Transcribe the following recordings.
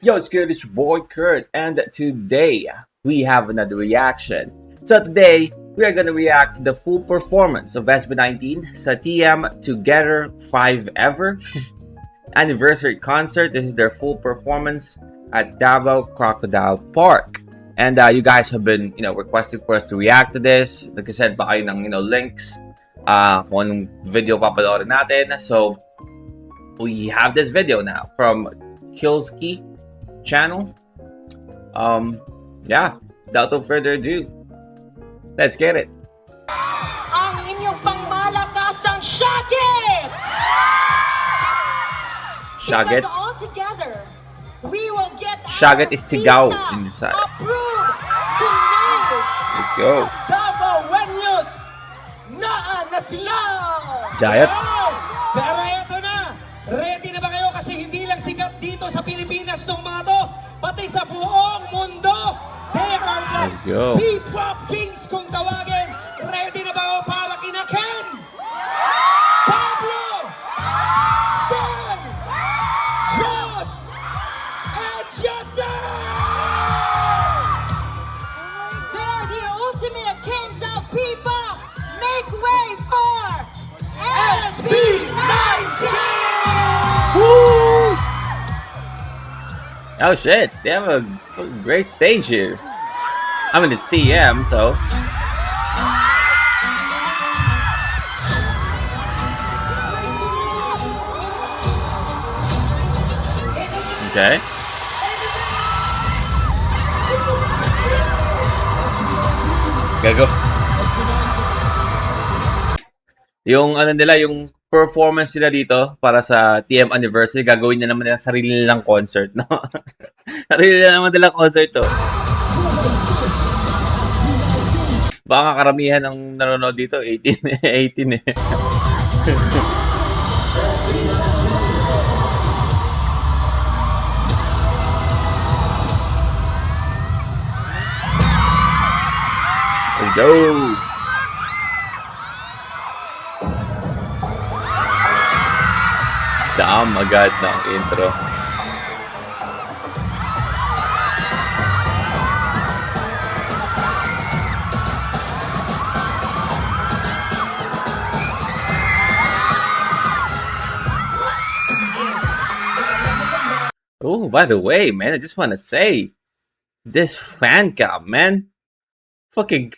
Yo, it's good. It's your boy Kurt, and today we have another reaction. So today we are gonna react to the full performance of SB19 sa TM Together 5 Ever anniversary concert. This is their full performance at Davao Crocodile Park. And you guys have been, requesting for us to react to this. Nag-send pa kayo ng, links kung anong video papanoorin natin. So we have this video now from Kilski channel. Without no further ado, let's get it. Ang inyong pangmalakasang Shagit! Shagit? Because all together, we will get Shagit is sigaw visa inside. approved tonight! Let's go. Davaoenos! Naan na sila! Jayat? Pero eto na! Ready na ba kayo? Kasi hindi lang sikat dito sa Pilipinas tong mga to, pati sa buong mundo! They are Let's the go. P-Pop Kings kung tawagin! Ready na ba kayo para kina Ken? Pablo! Stan! Josh! And Jesse! They are the ultimate kings of P-Pop! Make way for SB19! Woo! Oh shit, they have a great stage here. I mean, it's TM, so. Okay. Gago. Yung ano nila, yung performance nila dito para sa TM anniversary, gagawin na naman nila sarili nilang concert, no? Sarili na naman nila concert to. Baka karamihan ng nanonood dito 18 18 eh. Let's go. Damn agad ng intro. Oh, by the way, man, I just want to say, this fan cam, man, fucking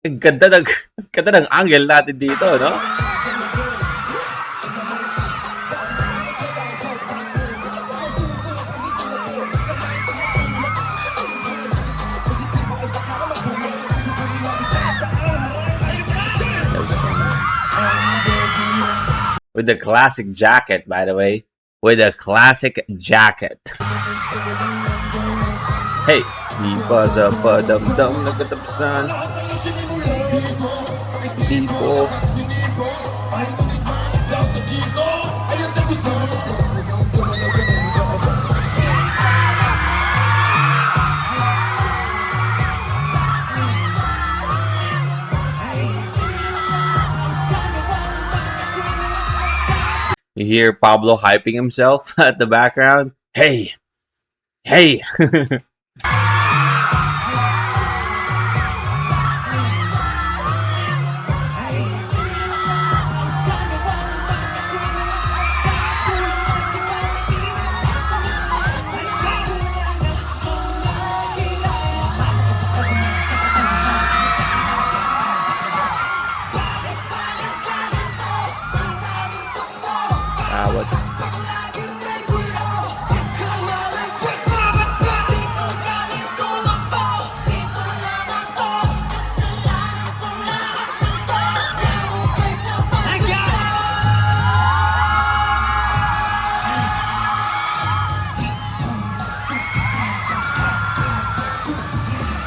ganda ng angle natin dito, no? With the classic jacket, by the way. With a classic jacket. Hey, di ba sa padamdam nagkatapsan? Di po. You hear Pablo hyping himself at the background. Hey! Hey! What?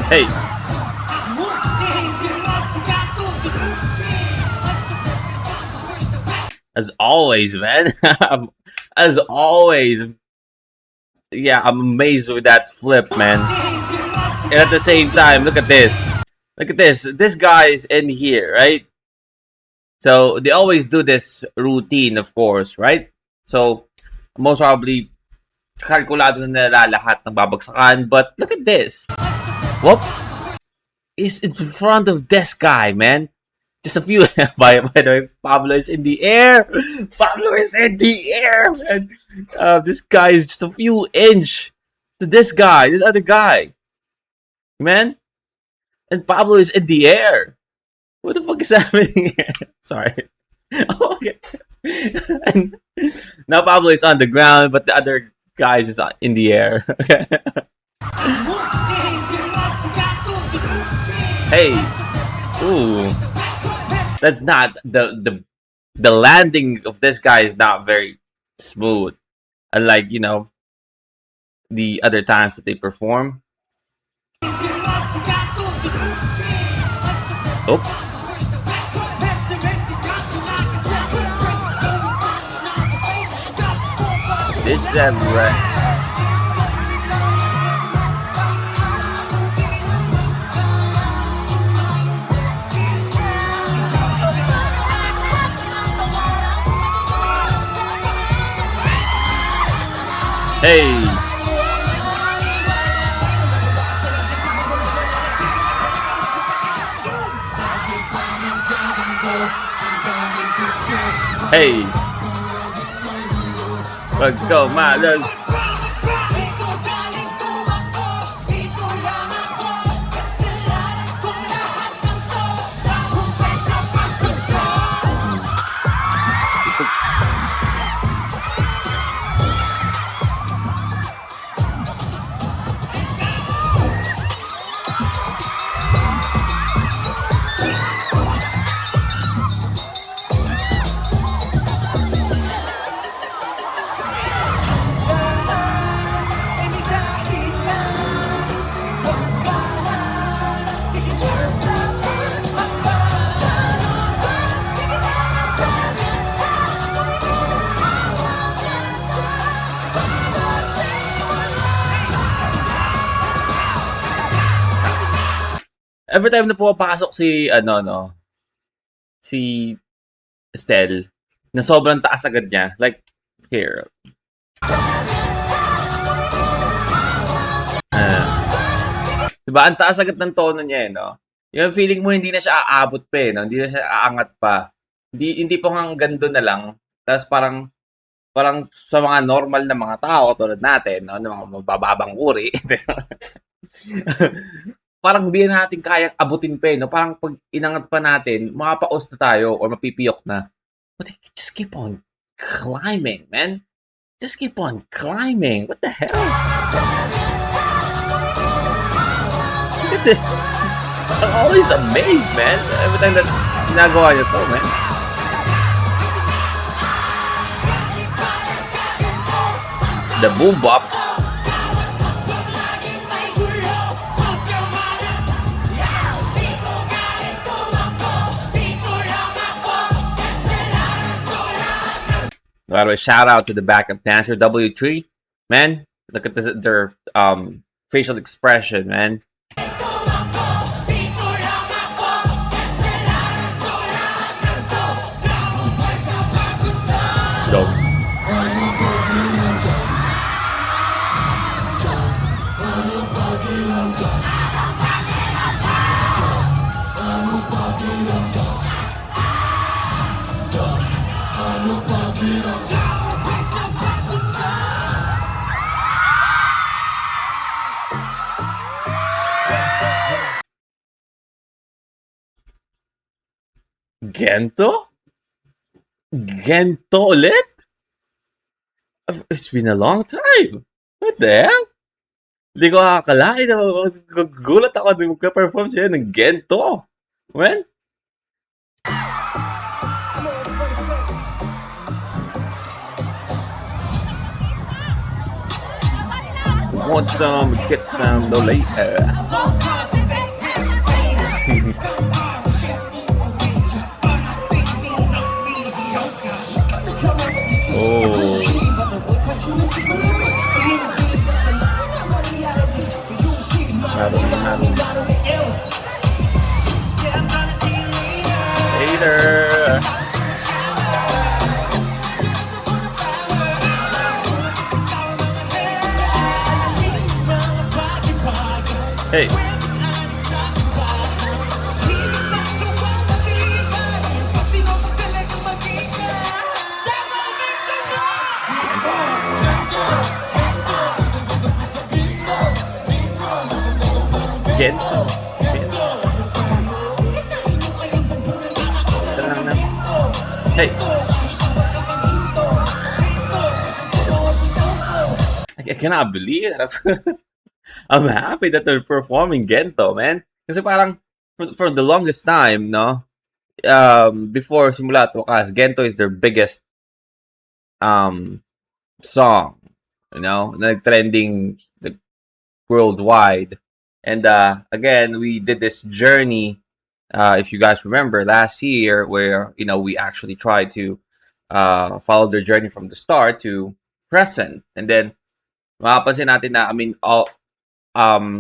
Hey! As always, man. As always. Yeah, I'm amazed with that flip, man. And at the same time, look at this. Look at this. This guy's in here, right? So they always do this routine, of course, right? So most probably kalkulado na nila lahat ng babagsakan. But look at this. Whoop. Is in front of this guy, man. Just a few. by the way, Pablo is in the air. Pablo is in the air, man. This guy is just a few inch to this guy, this other guy, man. And Pablo is in the air. What the fuck is happening here? Sorry. Okay. And now Pablo is on the ground, but the other guys is in the air. Okay. Hey. Ooh. That's not the landing of this guy is not very smooth. Unlike, you know, the other times that they perform. Oh. This is right. Hey. Hey. Let's go, Malas. Every time na pumapasok si si Estelle, na sobrang taas agad niya. Like here. Diba? Ang taas agad ng tono niya, no? Yung feeling mo hindi na siya aabot pa, no? Hindi na siya aangat pa. Hindi pa hanggang doon na lang. Tapos parang sa mga normal na mga tao tulad natin, no? Ng mga mabababang uri. Parang hindi natin kayang abutin pa, no? Parang pag inangat pa natin, mapapaos na tayo or mapipiyok na. But just keep on climbing, man. Just keep on climbing. What the hell? Look at it. I'm always amazed, man. Every time that ginagawa niyo to, man. The boom bop. By the way, shout out to the backup dancer W3, man. Look at their facial expression, man. Dope. Gento? Gento ulit? It's been a long time. What the hell? Hindi ko akalain na gugulat ako na magka-perform siya ng Gento. When? Want some, get some, no later. Oh. Later. Hey. Gento. Hey. I cannot believe it. I'm happy that they're performing Gento, man. Kasi parang for the longest time, no? Before Simula at Wakas, Gento is their biggest song, you know, nag-trending worldwide. And again, we did this journey, if you guys remember, last year, where, you know, we actually tried to follow their journey from the start to present. And then, mapapansin natin na, I mean,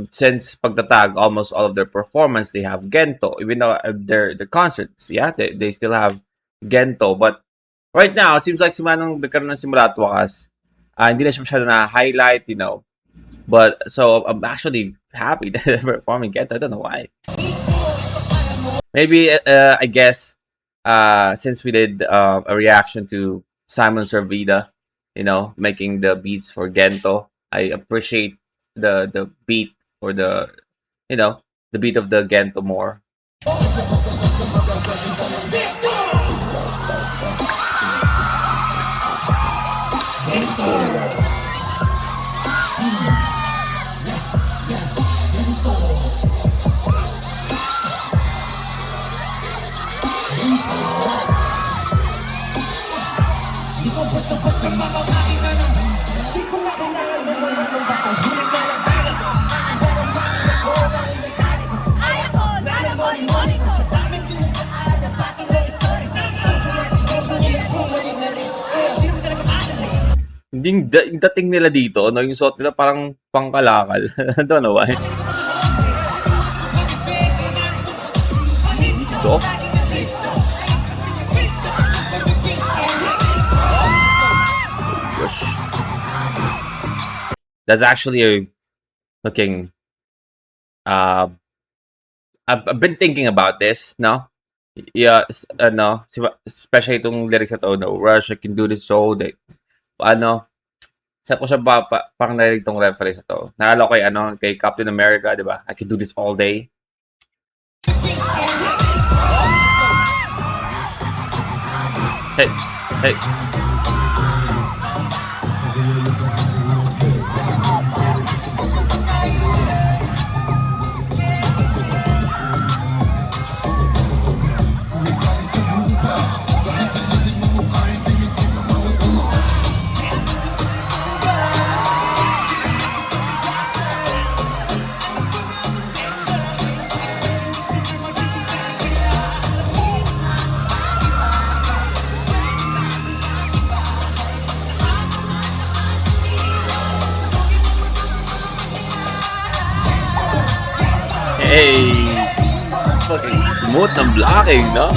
since pagtatag, almost all of their performance, they have Gento. Even though their concerts, yeah, they still have Gento. But right now, it seems like simula nung nagkaroon ng Simula at Wakas, hindi na siya masyado na-highlight, you know. But, so, I'm actually happy that they're performing Gento. I don't know why. Maybe, I guess, since we did a reaction to Simon Servida, you know, making the beats for Gento, I appreciate the beat or the, you know, the beat of the Gento more. Yung dating nila dito, no, yung suot nila parang pangkalakal. I don't know why. Stop. Gosh. That's actually a looking. I've been thinking about this, no? Yeah, no, especially itong lyrics na to, no, Rush, I can do this all day. Ano, sa ko siya parang narinig tong reference na to. Naalala ko kay Captain America, di ba? I can do this all day. Hey, hey. Hey! Fucking smooth ng blocking, no?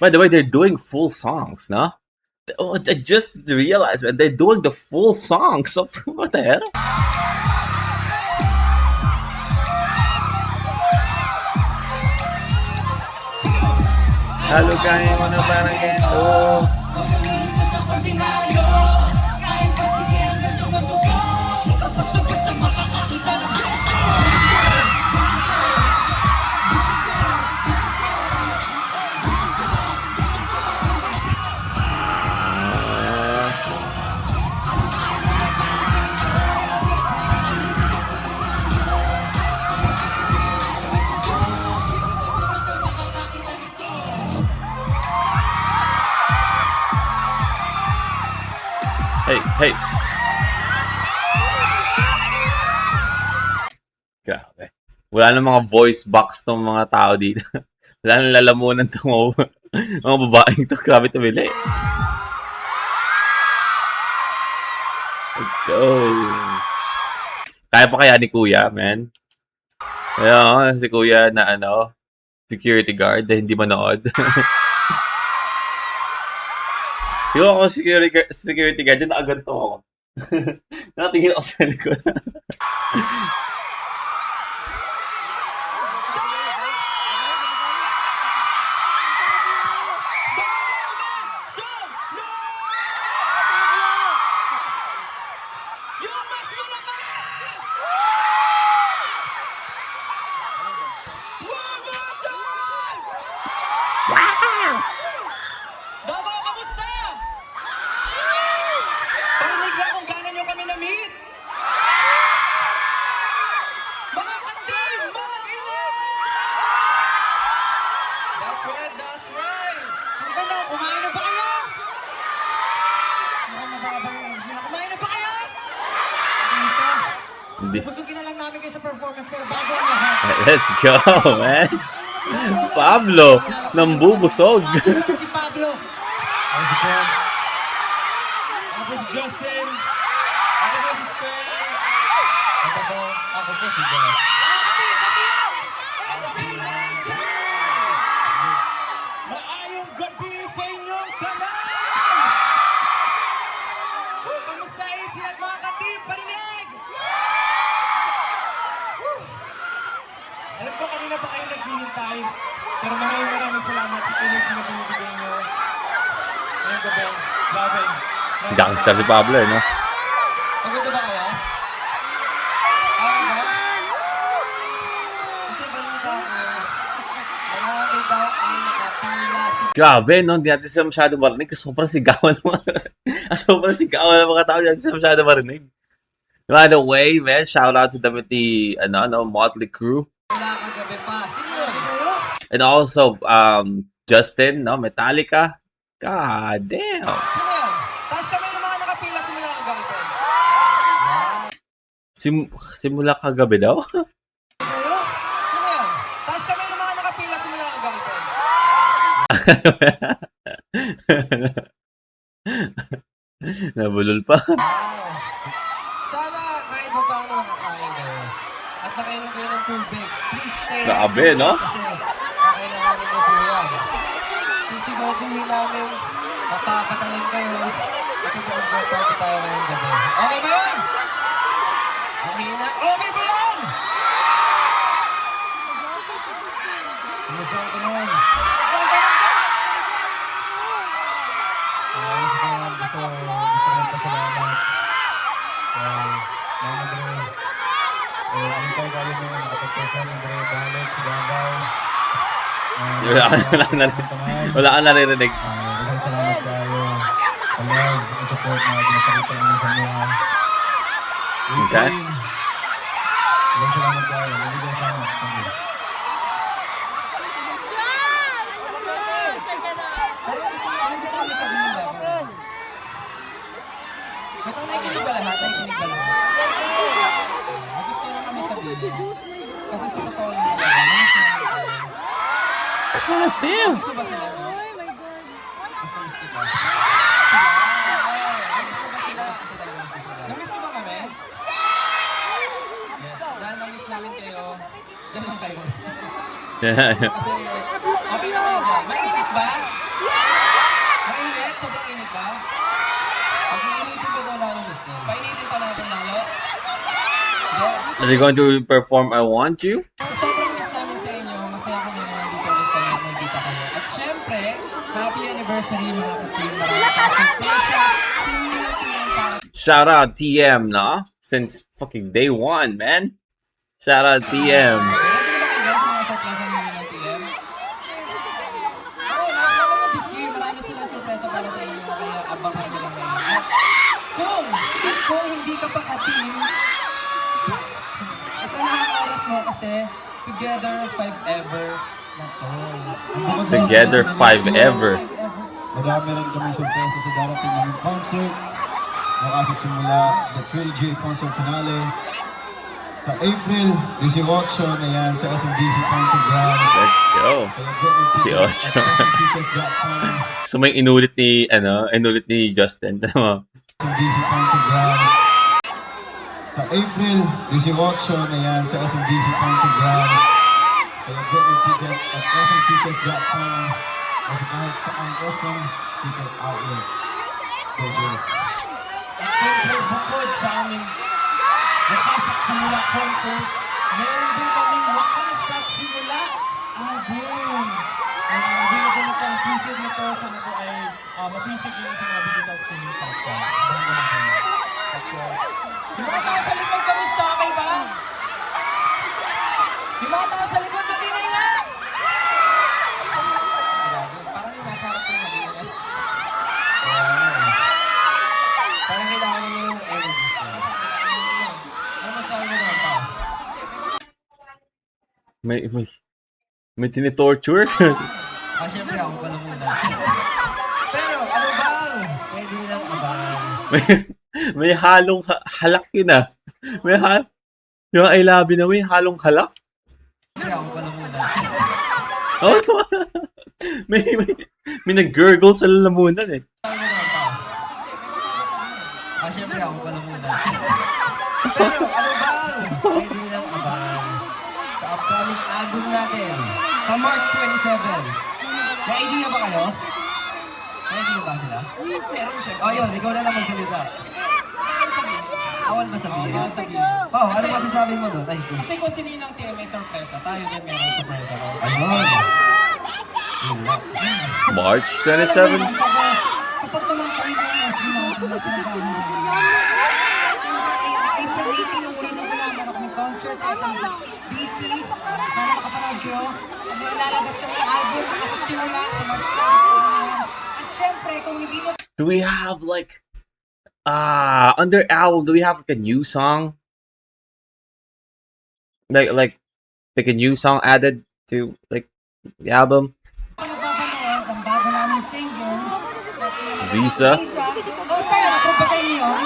By the way, they're doing full songs, no? Oh, I just realized, man, they're doing the full songs. So, what the hell? Halo kaya mo na parang ito. Hey, hey. Grabe. Wala na mga voice box ng mga tao dito. Wala na lalamunan itong mga babaeng to. Grabe tumili. Let's go. Kaya pa kaya ni Kuya, man? Ayun, si Kuya na security guard na hindi manood. Yung ako security guard, yun nakaganto ako. Nakatingin ako sa likod. Davao, kamusta? Parinig lang kung gano'n nyo kami na-miss. Mga ka-team, mag-init! That's right, that's right. Ang ganda, kumain na ba kayo? Mukhang mababa yung sila. Kumain na ba kayo? Hindi pa. Hindi. Busugin na lang namin kayo sa performance pero bago ang lahat. Let's go, man. Pablo, nambubusog. Ako si Pablo. Ako si Ken. Ako si Justin. Ako po si Stern. Ako po si Josh. Maayong gabi sa inyong tanan! Kamusta Itzy at mga ka-team? Parinig! Alam ko kanina pa kayo naghihintay, pero maraming salamat sa energy na binibigay nyo. Ngayong gabi, grabe. Gangster si Pablo, no? Maganda ba kayo? Ayaw ba? Kasi balita ko, marami daw ang nakapila si... Grabe, no? Hindi natin siya masyado marinig kasi sobrang sigawan ng mga... sobrang sigawan ng mga tao. Hindi natin siya masyado marinig. By the way, man, shout out to the Motley Crue. Wala kagabi pa. Sino yun? And also, Justin, no? Metallica. God damn. Sino yan? Taas kami ng mga nakapila simula hanggang ito. Simula kagabi daw? Sino yan? Taas kami ng mga nakapila simula hanggang ito. Nabulol pa. Wow. Sana kahit pa paano nakakain kayo. At nakainom kayo ng tubig. Please stay Grabe, hydrated no? Kasi kakailanganin nyo po yan. Sisiguraduhin namin mapapatalan kayo at yung mag-party tayo ngayong gabi. Okay ba yan? Mahina? Okay ba yan? Kumusta ang tanong? Kumusta ang tanong ka? Gusto ko magpasalamat kay Mama Dre. Hintay kayo nyo nakapagperform ng Dre balik sa Davao. Wala ka naririnig. Daghang salamat kayo sa love, sa support na pinapakita nyo sa mga. Minsan? Daghang salamat kayo. Daghang salamat. Thank you. Pero gusto kami sabihin ba? Ito nakikinig ba lahat? Nakikinig ba lahat? Gusto lang kami sabihin. Kasi sa totoo lang talaga, namiss namin kayo. God damn. Gusto ba sila? No? Oh my God. Gusto miss kita. Sila? Gusto ba sila? Gusto sila? Gusto sila? Namiss niyo ba kami? Yes. Dahil namiss namin kayo, dyan lang kayo. Kasi okay na kayo dyan. Mainit ba? Mainit? Sobrang init ba? Pag-iinitin pa daw lalo, Miss Ken. Painitin pa natin lalo? Yeah. Are you going to perform I Want You? Sa sobrang miss namin sa inyo, masaya ko na naman dito ulit kami at nagkita kayo. At syempre, happy anniversary mga ka-team. Marami pang surpresa. Singin natin yan para Shout out TM, no? Since fucking day one, man. Shout out TM. ready na ba kayo sa mga surpresa ng ng TM? Oo, naman na this year, marami silang surpresa para sa inyo. Kaya abangan nyo lang ngayon. At kung hindi ka pa ka-team, ito na ang oras mo kasi Together 5 Ever na to. Together 5 Ever. Madami rin kami surpresa sa darating ng concert. Bukas at simula, the Trilogy Concert Finale. Sa April 18 na yan sa SMGC Concert Grounds. Let's go. Kaya get your Si tickets Ocho. at smtickets.com. So may inulit ni Justin. Tama mo? SMGC Concert Grounds. Sa April 18 na yan sa SMDC Concert Grounds. Kaya get your tickets at smtickets.com kasi kahit sa ang SM Ticket Outlet. Go get it. At syempre, bukod sa aming Wakas at Simula concert, meron din kaming Wakas at Simula album. Available na po ang pre-save na to. Sana po ay ma-pre-save nyo sa mga digital streaming platforms. Abangan lang po. That's all. Yung mga tao sa likod, kamusta? Okay ba? Yung mga tao sa likod, matingay nga! Grabe, parang yung nasa harap ko yung matingay. Parang kailangan nyo yung energies ko. Ano masabi mo naman pa? May tinitorture. Syempre ako pala muna. Pero ano bang pwede nilang abangan? may halong halak yun ah. Yung I love you na may halong halak. Syempre ako pala muna. Oh, may nag-gurgle sa lalamunan eh. Sabi mo naman pa? Syempre ako pala muna. Pero ano bang pwede nilang abangan sa upcoming album natin sa March 27? May idea ba kayo? May idea ba sila? Meron siya. Oh yun, ikaw na lang magsalita. Bawal ba sabihin? Bawal sabihin. Oh, ano Kasi- masasabi mo doon? Ay, Kasi kung sino ng TMA sorpresa, tayo din meron sorpresa. ayun. March 27. Kapag tumatay na yung SB natin na pinag-aaral. April 18, nung ulit ng pinaman ako ng concert sa isang BC. Sana makapanood kayo. May ilalabas kami ng album Wakas at Simula sa March 27 na yan. At syempre, kung hindi nyo Do we have like under album, do we have like a new song? Like a new song added to like the album? pa napapanood ang bago naming single na pinamagat Visa. ng Visa. Kamusta yan? Approve ba sa inyo yun?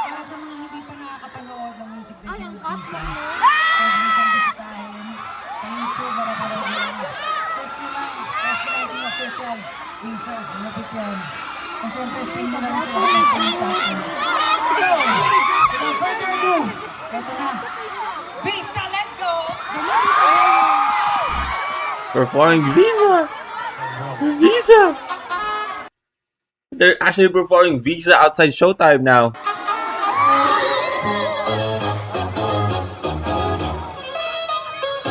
Para sa mga hindi pa nakakapanood ng music video ng Visa, pwede nyo siyang bisitahin sa YouTube, marapanood nyo lang. Search nyo lang, SB19 Official, Visa, malapit yan. At syempre, stream nyo na rin sa lahat ng streaming platforms. So, without further ado, eto na. Visa, let's go! Performing Visa. They're actually performing Visa outside Showtime now.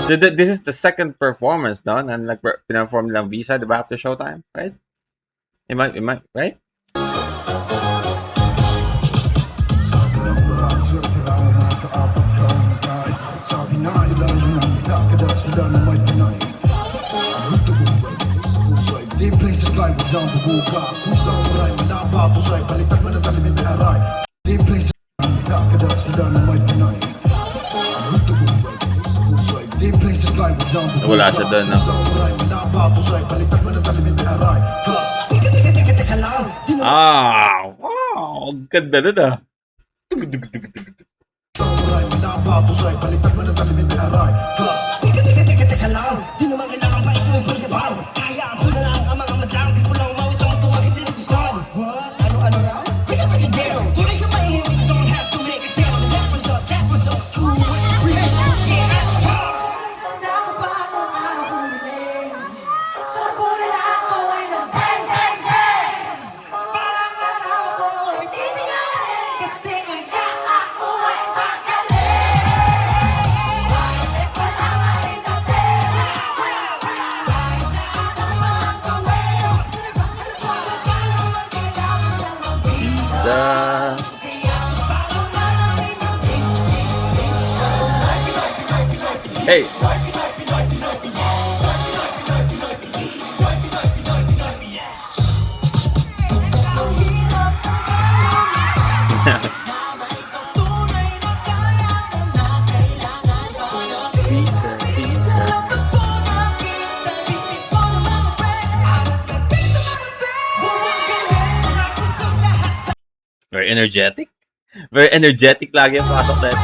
This is the second performance, no? And like performed lang Visa, diba, after Showtime, right? Am I right? Sabi ng marami swerte raw ang mga kaapat kaong kahit sabi na ilan yun ang nakakada sila na may tunay. Ang tagumpay sa husay, di play sa sky, wag nang bubuka. Kung sa maray, manapatusay, palitan mo na talim may aray. Di play sa sky, nakakada sila na may tunay. Ang tagumpay sa husay, di play sa sky, wag nang bubuka. Wala siya doon, no? Kung sa maray, manapatusay, palitan mo na talim may aray. Wow! Ang ganda nun ah. Samurai, manapatusay, palitan mo na talim may aray. Teka lang, di naman kailangan pa ito yung pagkabang. Kaya ako na lang ang mga madlang, di ko lang umawit ang tumagit din ang isan. What? Ano raw? Teka, girl, tunay ka maingin, but you don't have to make a sound. And that was up, cool. Visa. Hey. Visa, Visa. Very energetic. Very energetic lagi ang pasok na ito.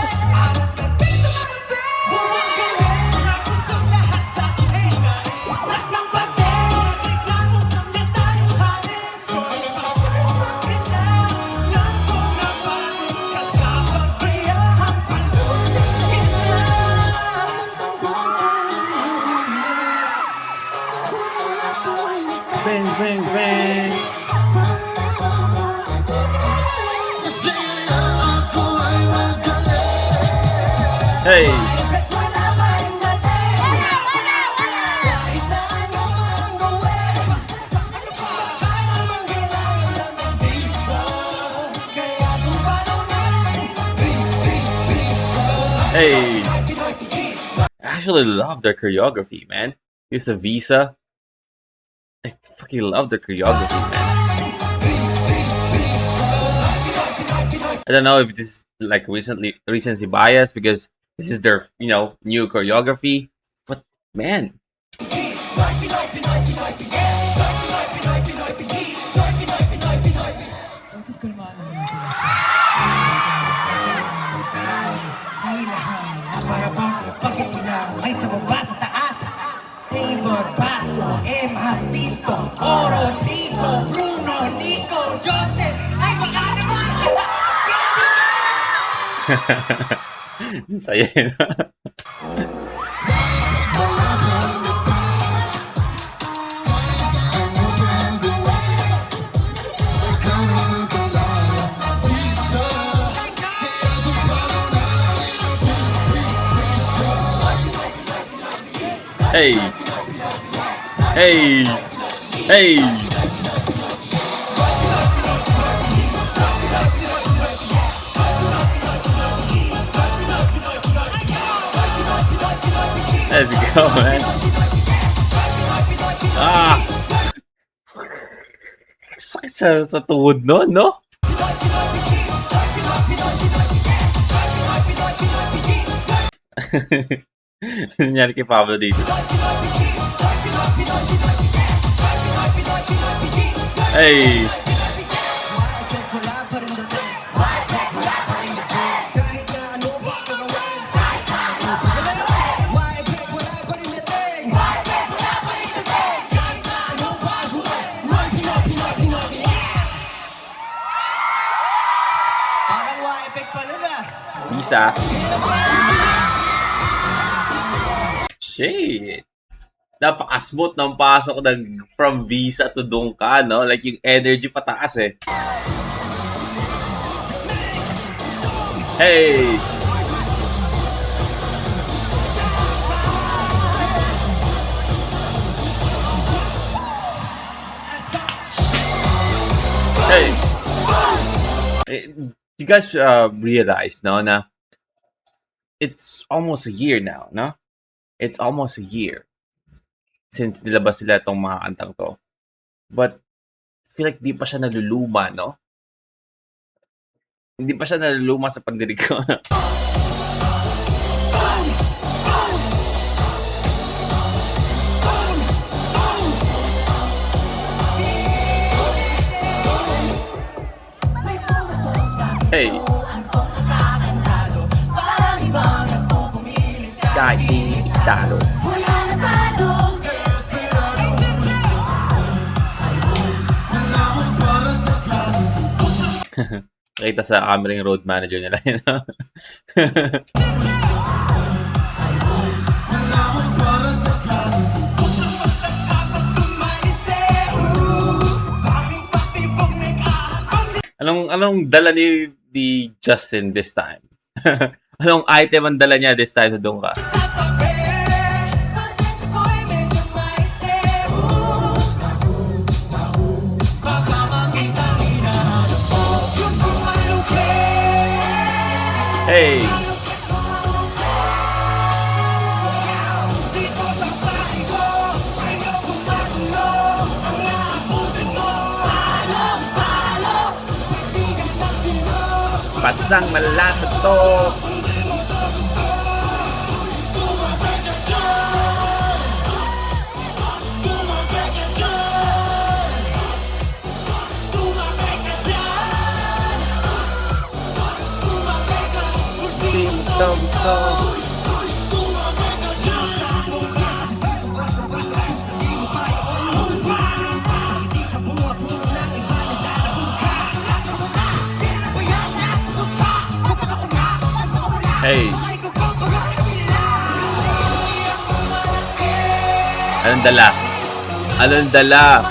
Hey! Hey! I actually love their choreography, man. Use a visa. I fucking love their choreography, man. I don't know if this is like recency bias because this is their, new choreography. But man. Bakit kalmaan lang natin? Para bang pagkitilang ay sa baba sa taas. David, Basco, M. Jacinto, Oro, Rico, Bruno, Nico, Joseph, ay baka naman! Saya yun. Hey! Hey! Hey! Let's go, man. Ah! Sakit sa tuhod no, no? Nangyari kay Pablo dito. Hey! Parang wa-effect pala na. Visa. Shit. Napaka-smooth ng pasok from Visa to Dungka, no? Like yung energy pataas eh. Hey! Hey! You guys realize, no, na it's almost a year now, no? It's almost a year since nilabas sila itong mga kantang to. But, I feel like di pa siya naluluma, no? Hindi pa siya naluluma sa pandinig ko. Hey! Kahit di talo. Kita sa camera yung road manager nila. Anong dala ni Justin this time? Anong item ang dala niya this time sa Dungka? Hey! Pasang malata to! Hey! Anong dala? Anong dala?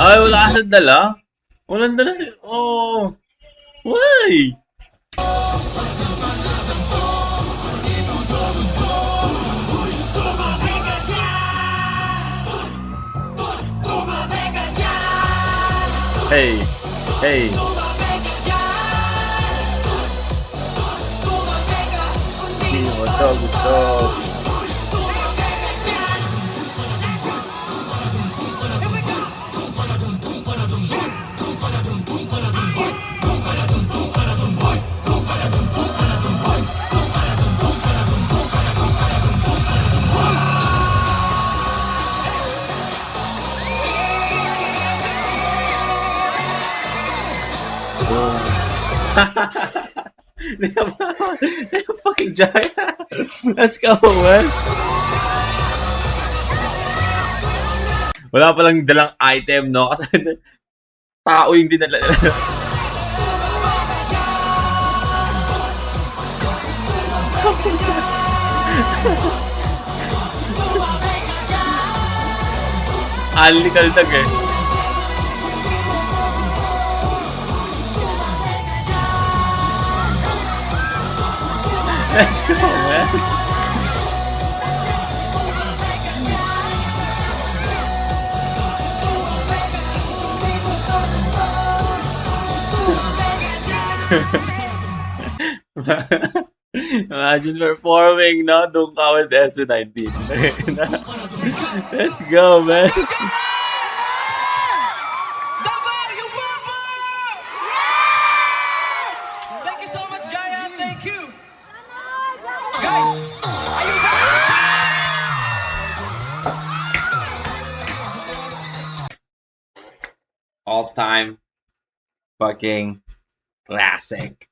Ay, wala ka siyang dala? Walang dala siya. Oh. Why? Hey. Hey. Hindi mo to gusto. They have fucking giant. Let's go, man. Wala palang dalang item, no? Kasi tao yung dinala. Alikaldag eh. Let's go, man. Imagine performing, no? Doon ka with SB19. Let's go, man. Thank you so much, Giant. Thank you. Guys, are you ready? All-time fucking classic.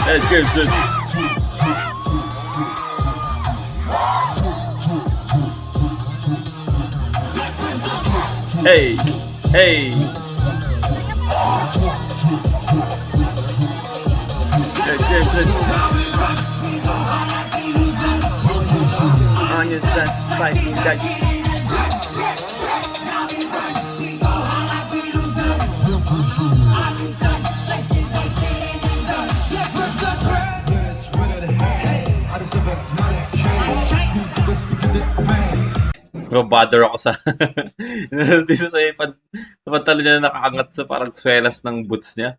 Ed Gibson. Hey, hey. Ed Gibson. On your side, spicy dice. Bother ako sa dito sa pantalo niya na nakaangat sa parang swelas ng boots niya.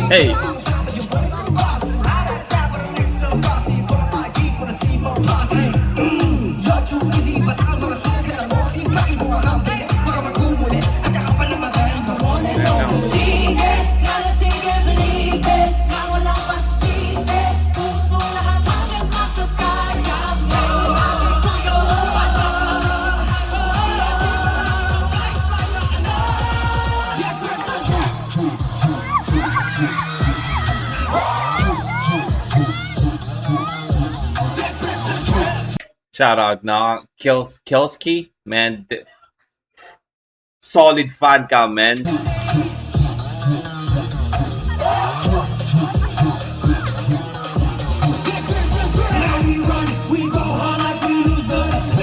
Hey. Shout out na Kilski, man. Solid fan ka, man.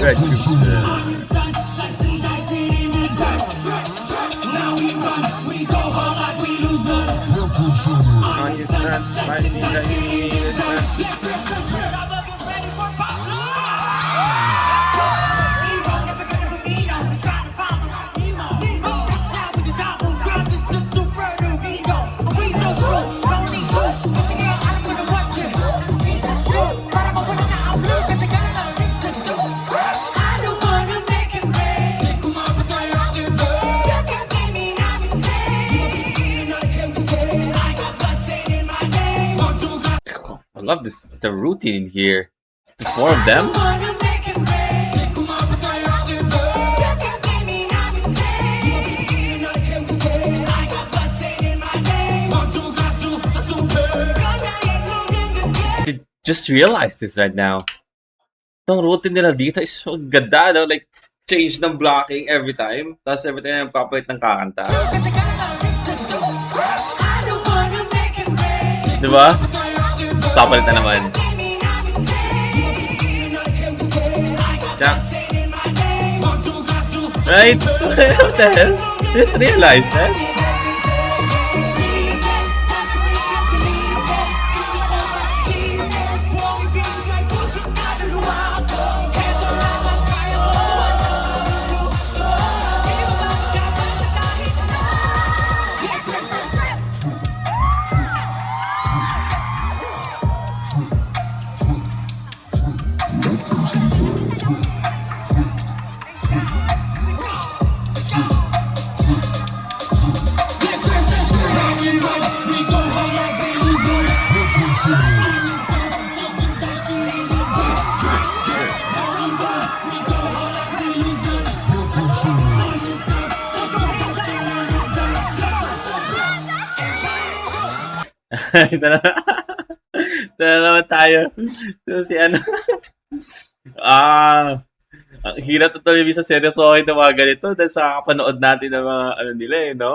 Red I love the routine in here. It's the four of them. I just realized this right now. Itong routine nila dito is so ganda, no? Like, change ng blocking every time. Tapos every time papalit ng kakanta. Diba? Papalit na naman. Jack. Right? What the hell? Just realized, man. Ito na. Ito na naman tayo. Ito si ano. Ang hirap na tuloy sa seryosohin ng mga ganito dahil sa kapanood natin ng mga ano nila no?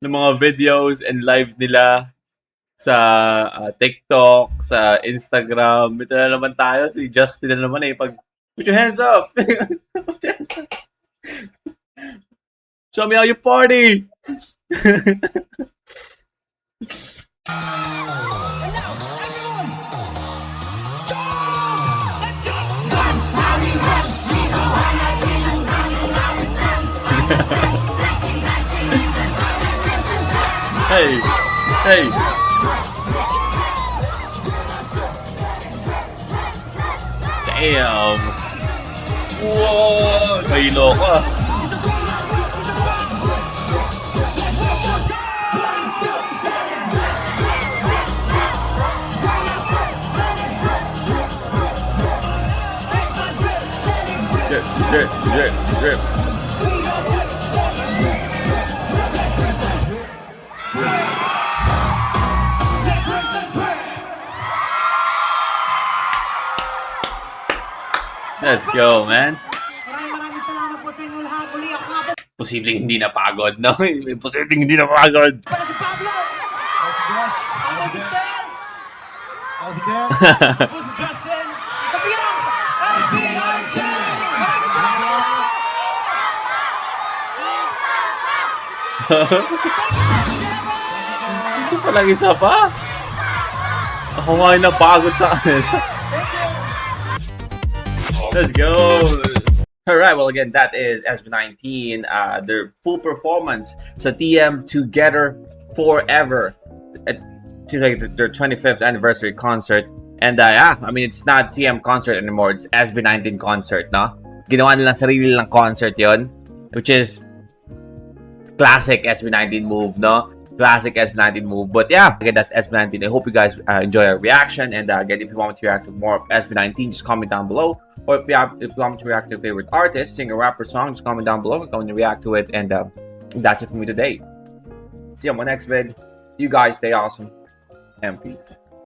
Ng mga videos and live nila sa TikTok, sa Instagram. Ito na naman tayo. Si Justin na naman pag put your hands up. Put your hands up. Show me how you party. Hey, hey. Damn. Whoa, kahilo ka. Drip, drip, drip. Let's go, man. Maraming salamat po sa inyong lahat. Muli ako nga po. Posibleng hindi napagod, no? Posibleng hindi napagod. Para si Pablo. How's it, Josh? Ako si Stan. How's it, Dan? Ako si Justin. Kapiyang. SB19. Maraming salamat. Ito palang isa pa. Ako nga yung napagod sa kanila. Let's go. Alright, well again, that is SB19, their full performance sa TM Together Forever at their 25th anniversary concert. And yeah, I mean, it's not TM concert anymore, it's SB19 concert, no? Ginawa nilang sarili nilang concert yon, which is classic SB19 move, no? Classic SB19 move. But yeah, again, that's SB19. I hope you guys enjoy our reaction. And again, if you want me to react to more of SB19, just comment down below. Or if you want me to react to your favorite artist, singer, rapper, song, just comment down below. I'm going to react to it. And that's it for me today. See you on my next vid. You guys stay awesome. And peace.